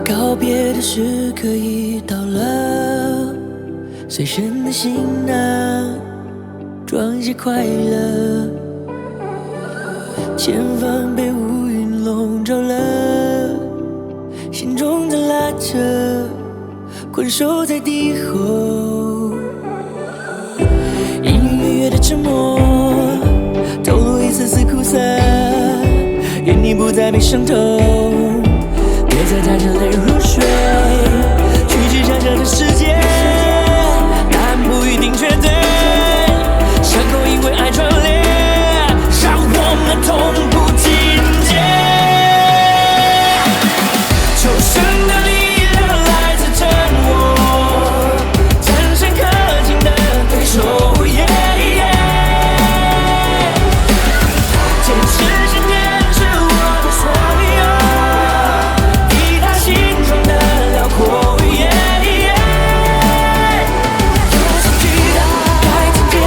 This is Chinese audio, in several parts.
告别的时刻已到了，随身的行囊装些快乐，前方被乌云笼罩了，心中的拉扯，困守在敌后。隐约约的沉默，透露一丝丝苦涩，愿你不再被伤透，别再带着泪入睡，去想象的世界，答案不一定绝对，伤口因为爱壮烈，让我们痛不尽解。求生的力量来自真我，战胜可敬的对手。坚持信念是我的所有，抵达心中的辽阔。有恐惧的，该警戒的；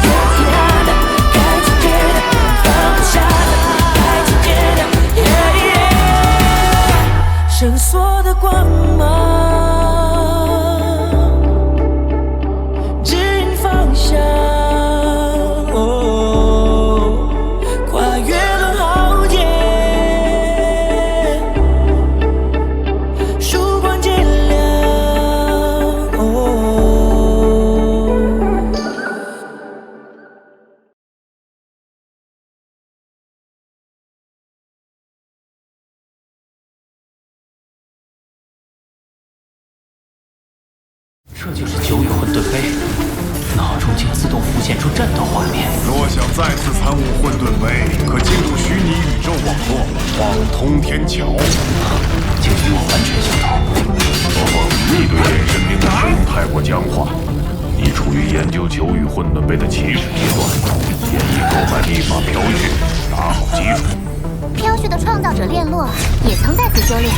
有遗憾的，该警戒的；放不下的，该警戒的。深锁的光芒，指引方向。这就是九羽混沌杯，脑中竟自动浮现出战斗画面。若想再次参悟混沌杯，可进入虚拟宇宙网络，晃通天桥。竟与我完全相同。何况你对眼神兵的使用太过僵化，你处于研究九羽混沌杯的起始阶段，建议购买秘法飘絮，打好基础。飘絮的创造者炼洛也曾在此修炼，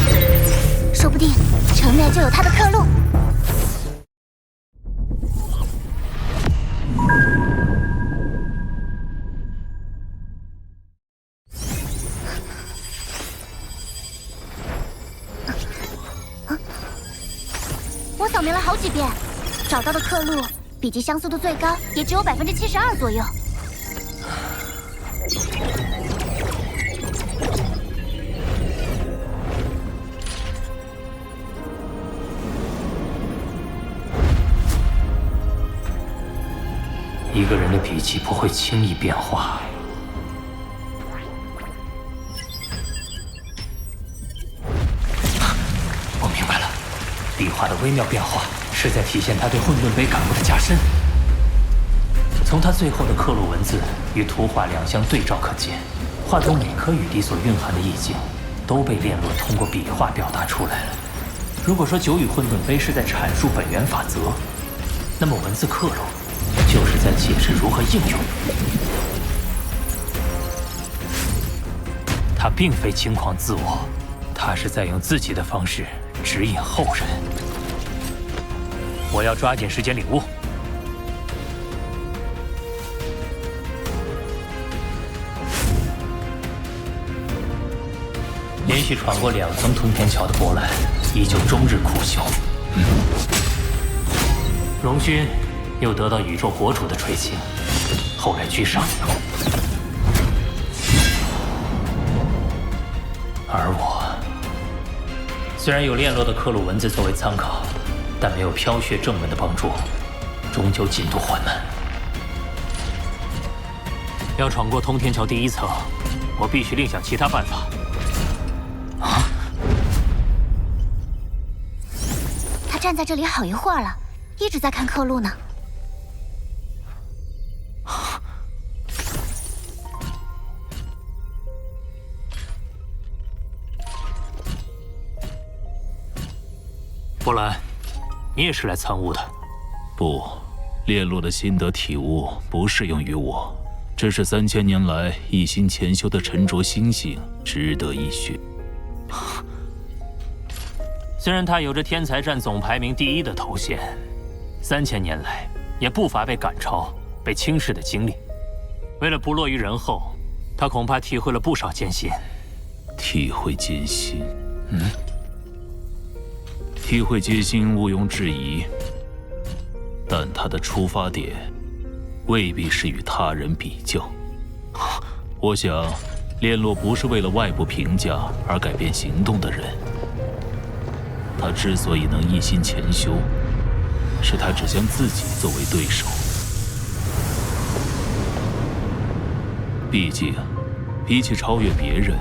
说不定城内就有他的刻录。我扫描了好几遍，找到的刻录笔记相似度最高也只有72%左右。一个人的笔记不会轻易变化。我明白了，笔画的微妙变化是在体现他对混沌杯感悟的加深。从他最后的刻录文字与图画两相对照可见，画中每颗雨滴所蕴含的意境都被炼洛通过笔画表达出来了。如果说九羽混沌杯是在阐述本源法则，那么文字刻录就是在解释如何应用。他并非轻狂自我，他是在用自己的方式指引后人。我要抓紧时间领悟。连续闯过2层通天桥的波澜，依旧终日苦修。荣勋又得到宇宙国主的垂青，后来居上。而我，虽然有炼洛的刻录文字作为参考，但没有飘雪正文的帮助，终究进度缓慢。要闯过通天桥第1层，我必须另想其他办法。他站在这里好一会儿了，一直在看刻录呢。波兰，你也是来参悟的？不，炼洛的心得体悟不适用于我，这是3000年来一心潜修的沉着心性，值得一学。虽然他有着天才战总排名第1的头衔，3000年来也不乏被赶超，被轻视的经历。为了不落于人后，他恐怕体会了不少艰辛。体会艰辛，体会艰辛毋庸置疑，但他的出发点未必是与他人比较。我想，炼洛不是为了外部评价而改变行动的人。他之所以能一心潜修，是他只将自己作为对手。毕竟，比起超越别人，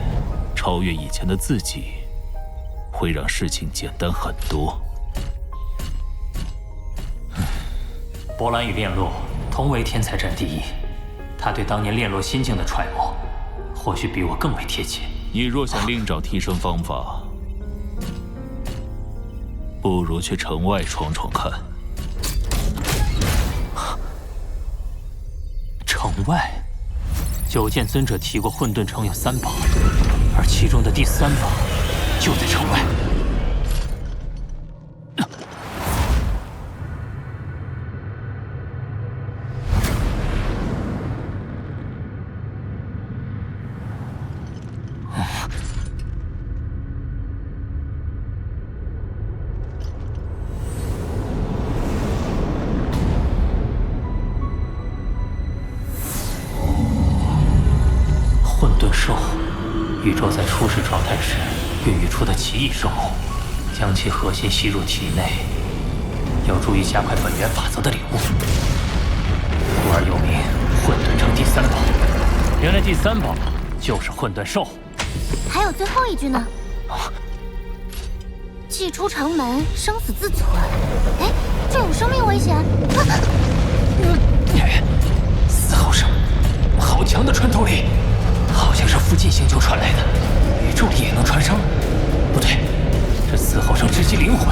超越以前的自己，会让事情简单很多。波兰与炼洛同为天才战第一，他对当年炼洛心境的揣摩，或许比我更为贴切。你若想另找提升方法，不如去城外闯闯看。城外，九剑尊者提过混沌城有3宝，而其中的第3宝就在城外。混沌兽，宇宙在初始状态时孕育出的奇异生物，将其核心吸入体内，有助于加快本源法则的领悟，故而又名混沌城第3宝。原来第3宝就是混沌兽。还有最后一句呢。祭出城门，生死自存。哎，这有生命危险！嘶吼声，好强的穿透力，好像是附近星球传来的，宇宙里也能传声？不对，这嘶吼声直击灵魂。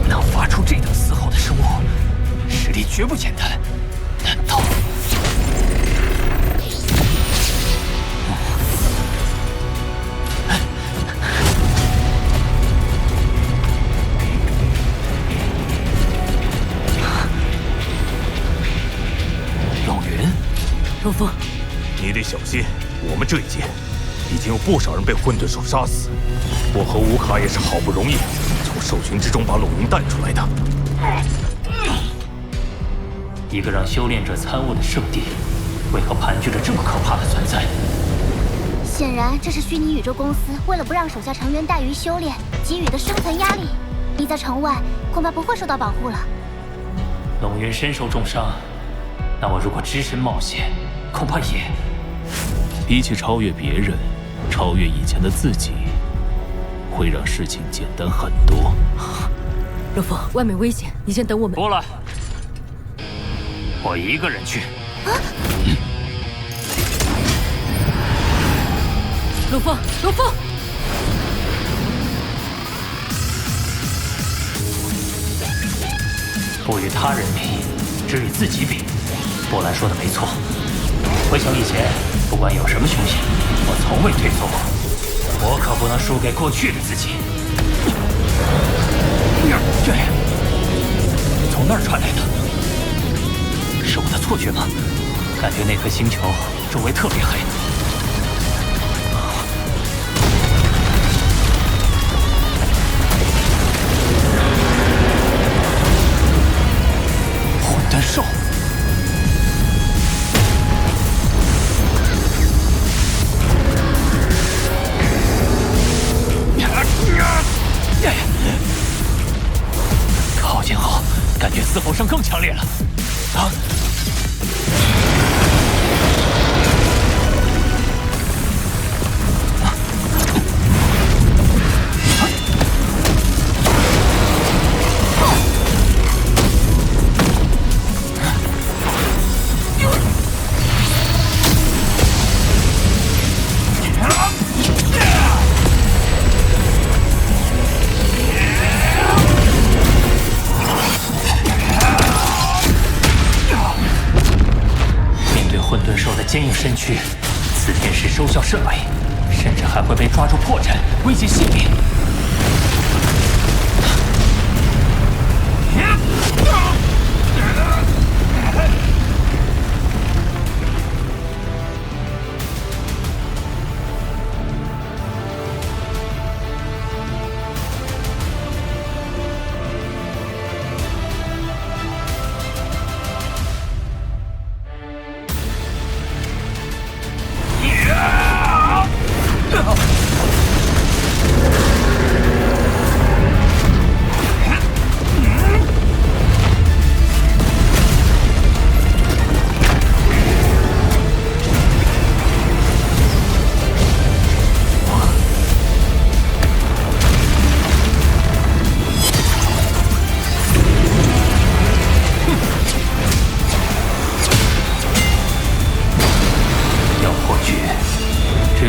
能发出这等嘶吼的生物，实力绝不简单。难道？若风，你得小心，我们这一届已经有不少人被混沌兽杀死。我和乌卡也是好不容易从兽群之中把龙云带出来的。一个让修炼者参悟的圣地，为何盘踞着这么可怕的存在？显然，这是虚拟宇宙公司为了不让手下成员怠于修炼，给予的生存压力。你在城外恐怕不会受到保护了。龙云身受重伤，那我如果只身冒险，恐怕也……比起超越别人，超越以前的自己，会让事情简单很多。若风，外面危险，你先等我们。不了，我一个人去。若风，若风，不与他人比，只与自己比。波兰说的没错，回想以前，不管有什么凶险，我从未退缩过。我可不能输给过去的自己。这从那儿传来的，是我的错觉吗？感觉那颗星球周围特别黑。混沌兽。靠近后，感觉嘶吼声更强烈了。啊！坚硬身躯，此天使收效甚微，甚至还会被抓住破绽，危及性命。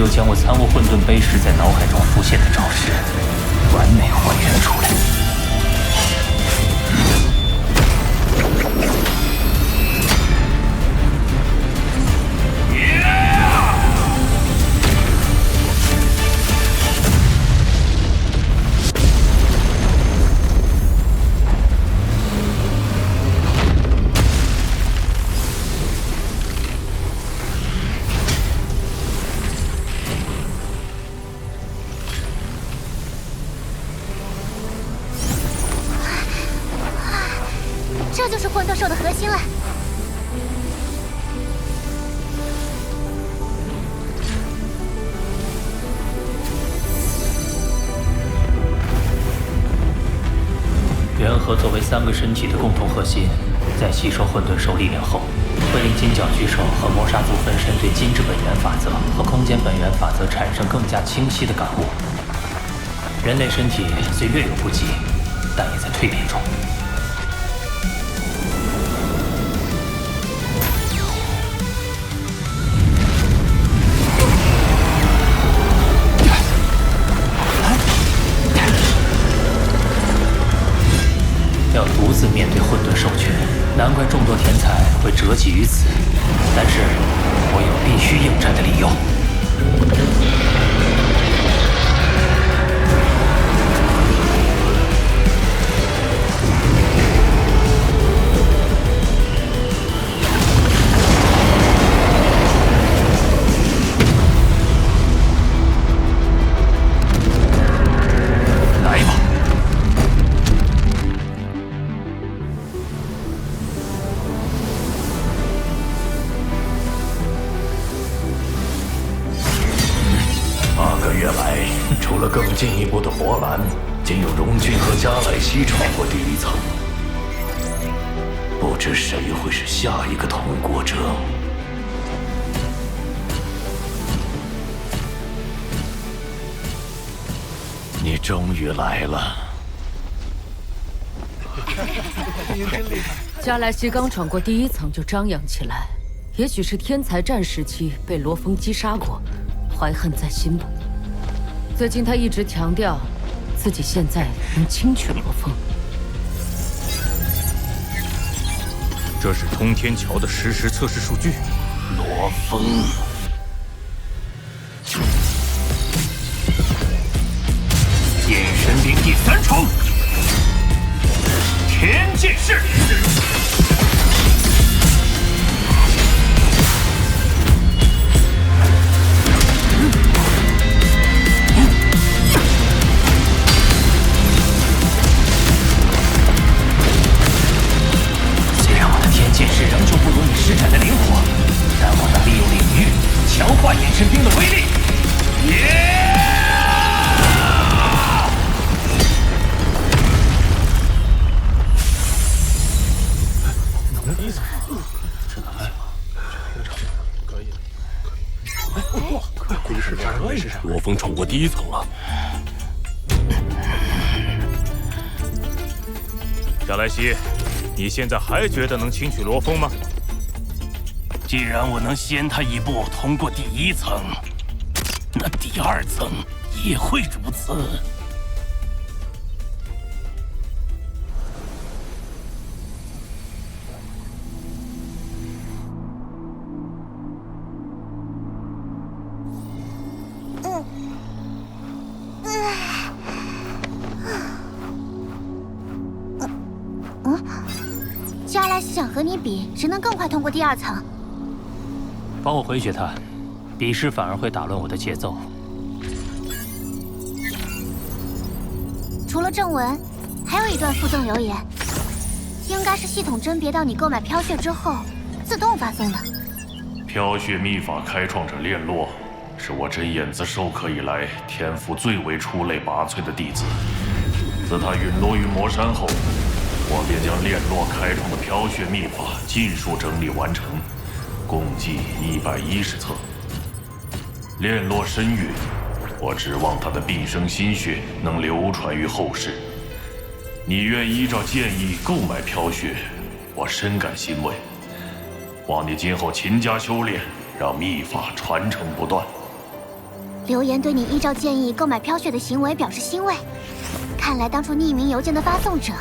有将我参悟混沌碑时在脑海中浮现的招式完美还原出来。这就是混沌兽的核心了。元核作为3个身体的共同核心，在吸收混沌兽力量后，会令金角巨兽和魔杀族分身对金之本源法则和空间本源法则产生更加清晰的感悟。人类身体虽略有不及，但也在蜕变中。要独自面对混沌兽群，难怪众多天才会折戟于此。但是，我有必须应战的理由。来吧！月来，除了更进一步的魔蓝，仅有荣俊和加莱西闯过第1层。不知谁会是下一个通过者。你终于来了。加莱西刚闯过第1层就张扬起来，也许是天才战时期被罗峰击杀过，怀恨在心吧。最近他一直强调自己现在能轻取罗峰。这是通天桥的实时测试数据。罗峰，眼神兵第3重，天剑式。仍旧不如你施展的灵活，但我能利用领域强化眼神兵的威力。罗峰闯过第1层了。加莱西，你现在还觉得能轻取罗峰吗？既然我能先他一步通过第1层，那第2层也会如此。加莱西想和你比，谁能更快通过第2层？帮我回绝他，比试反而会打乱我的节奏。除了正文，还有一段附赠留言，应该是系统甄别到你购买飘血之后自动发送的。飘血秘法开创者炼洛，是我真眼子授课以来天赋最为出类拔萃的弟子。自他陨落于魔山后，我便将炼洛开创的飘血秘法尽数整理完成，共计110册。炼洛深蕴，我指望他的毕生心血能流传于后世。你愿依照建议购买飘血，我深感欣慰。望你今后勤加修炼，让秘法传承不断。留言对你依照建议购买飘雪的行为表示欣慰。看来当初匿名邮件的发送者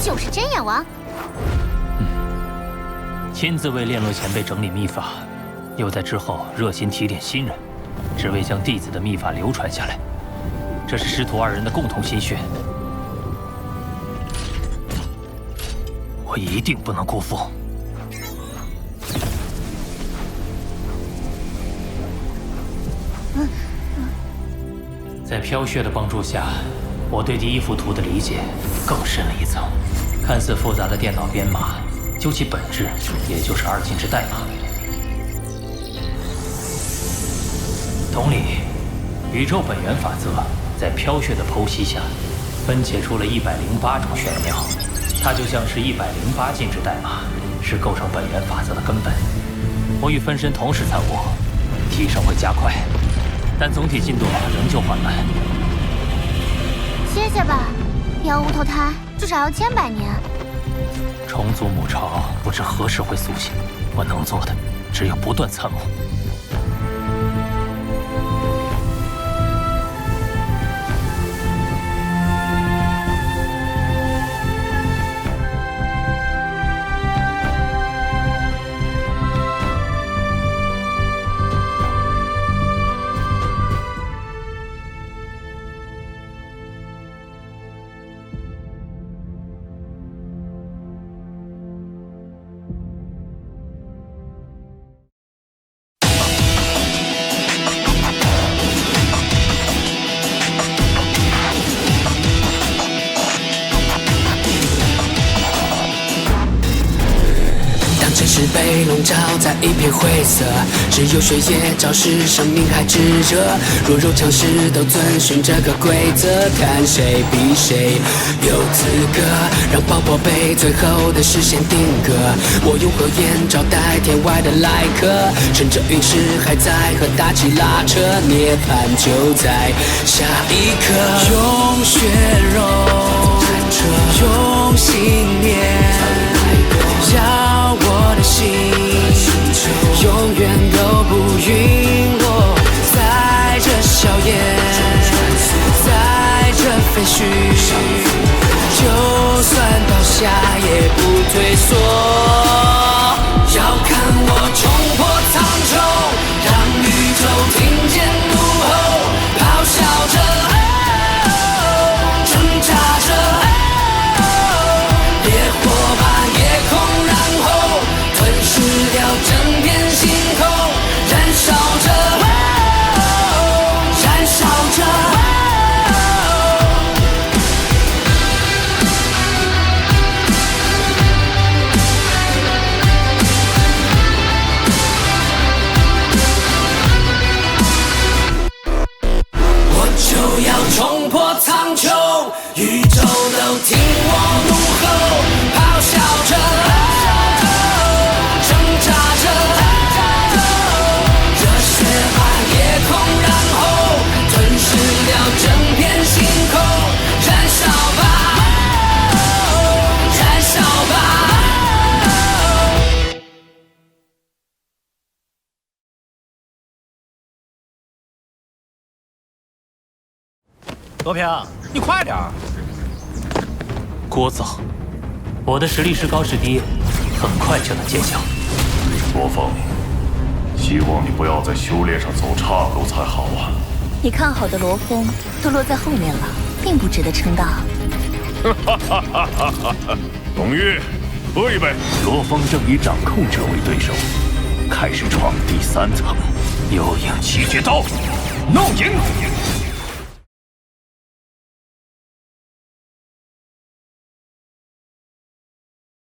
就是真眼王。亲自为炼洛前辈整理秘法，又在之后热心提点新人，只为将弟子的秘法流传下来。这是师徒二人的共同心血，我一定不能辜负。在飘雪的帮助下，我对第一幅图的理解更深了一层。看似复杂的电脑编码，究其本质，也就是二进制代码。同理，宇宙本源法则在飘雪的剖析下，分解出了108种玄妙。它就像是108进制代码，是构成本源法则的根本。我与分身同时参悟，提升会加快，但总体进度仍旧缓慢。歇歇吧，要无投胎至少要千百年。重组母巢不知何时会苏醒，我能做的只有不断参谋。城市被笼罩在一片灰色，只有血液昭示生命还炙热。弱肉强食都遵循这个规则，看谁比谁有资格让爆破被最后的视线定格。我用火焰招待天外的来客，趁着陨石还在和大气拉扯，涅槃就在下一刻。用血肉，用信念，要我的心永远都不陨落，在这硝烟，在这废墟，就算倒下也不退缩。要看我冲破苍穹，让宇宙听见怒吼，咆哮着，挣扎着，烈火把夜空燃后，吞噬掉整片星空，燃烧着，燃烧着。我就要冲破苍穹，宇宙都听我怒吼，咆哮着，挣扎着，热血把夜空燃后，吞噬掉整片星空，燃烧吧，燃烧吧。罗平，你快点儿！聒噪，我的实力是高是低，很快就能见效。罗峰，希望你不要在修炼上走岔路才好啊。你看好的罗峰都落在后面了，并不值得称道。董玉，喝一杯。罗峰正以掌控者为对手，开始闯第3层。幽影七绝刀，怒影。